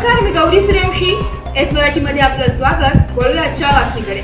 नमस्कार, मी गौरी सूर्यवंशी. एस मराठीमध्ये आपलं स्वागत. वळूया आजच्या बातमीकडे.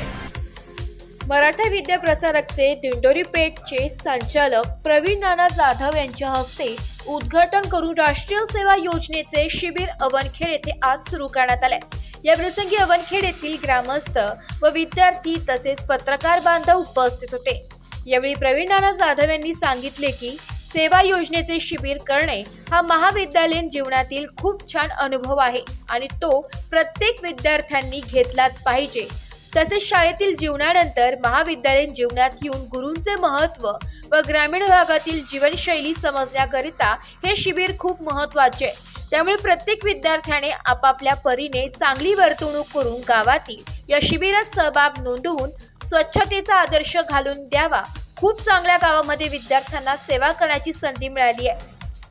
मराठा विद्या प्रसारकचे दिंडोरी पेठचे संचालक प्रवीण नाना जाधव यांच्या हस्ते उद्घाटन करून राष्ट्रीय सेवा योजनेचे शिबिर अवनखेड येथे आज सुरू करण्यात आले. या प्रसंगी अवनखेड येथील ग्रामस्थ व विद्यार्थी तसेच पत्रकार बांधव उपस्थित होते. यावेळी प्रवीण नाना जाधव यांनी सांगितले की सेवा योजनेचे शिबिर करणे हा महाविद्यालयीन जीवनातील खूप छान अनुभव आहे आणि तो प्रत्येक विद्यार्थ्यांनी घेतलाच पाहिजे. तसेच शाळेतील जीवनानंतर महाविद्यालयीन जीवनात येऊन गुरूंचे महत्त्व व ग्रामीण भागातील जीवनशैली समजण्याकरिता हे शिबिर खूप महत्त्वाचे आहे. त्यामुळे प्रत्येक विद्यार्थ्याने आपापल्या परीने चांगली वर्तणूक करून गावातील या शिबिरात सहभाग नोंदवून स्वच्छतेचा आदर्श घालून द्यावा. खूप चांगल्या गावामध्ये विद्यार्थ्यांना सेवा करण्याची संधी मिळाली आहे.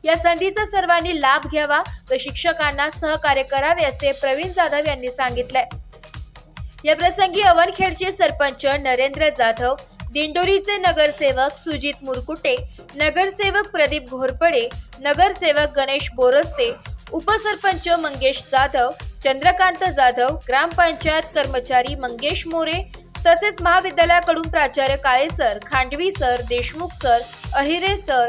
या संधीचा सर्वांनी लाभ घ्यावा व शिक्षकांना सहकार्य करावे असे प्रवीण जाधव यांनी सांगितले. या प्रसंगी अवनखेडचे सरपंच नरेंद्र जाधव, दिंडोरीचे नगरसेवक सुजित मुरकुटे, नगरसेवक प्रदीप घोरपडे, नगरसेवक गणेश बोरस्ते, उपसरपंच मंगेश जाधव, चंद्रकांत जाधव, ग्रामपंचायत कर्मचारी मंगेश मोरे तसेच महाविद्यालयाकडून प्राचार्य Kale sir, Khandvi sir, Deshmukh sir, Ahire sir,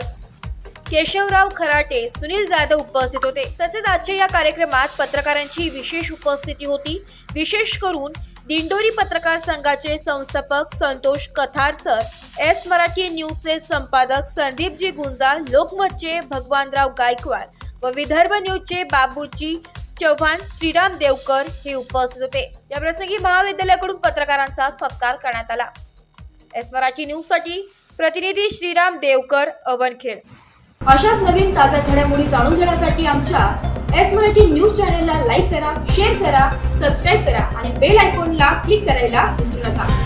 Keshavrao Kharate, Sunil Jadhav उपस्थित होते. तसेच आजच्या या कार्यक्रमात पत्रकारांची विशेष उपस्थिती होती. विशेष करून दिंडोरी पत्रकार संघाचे संस्थापक संतोष कथार सर, एस मराठी न्यूजचे संपादक संदीपजी गुंजा, लोकमतचे भगवानराव गायकवाड व विदर्भ न्यूजचे बाबूजी चव्हाण, श्रीराम देवकर हे उपस्थित होते. या प्रसंगी महाविद्यालयाकडून पत्रकारांचा सत्कार करण्यात आला. एस मराठी न्यूज साठी प्रतिनिधी श्रीराम देवकर, अवनखेड. अशाच नवीन ताज्या घडामोडी जाणून घेण्यासाठी आमच्या एस मराठी न्यूज चॅनलला लाईक करा, शेअर करा, सबस्क्राईब करा आणि बेल आयकॉनला क्लिक करायला विसरू नका.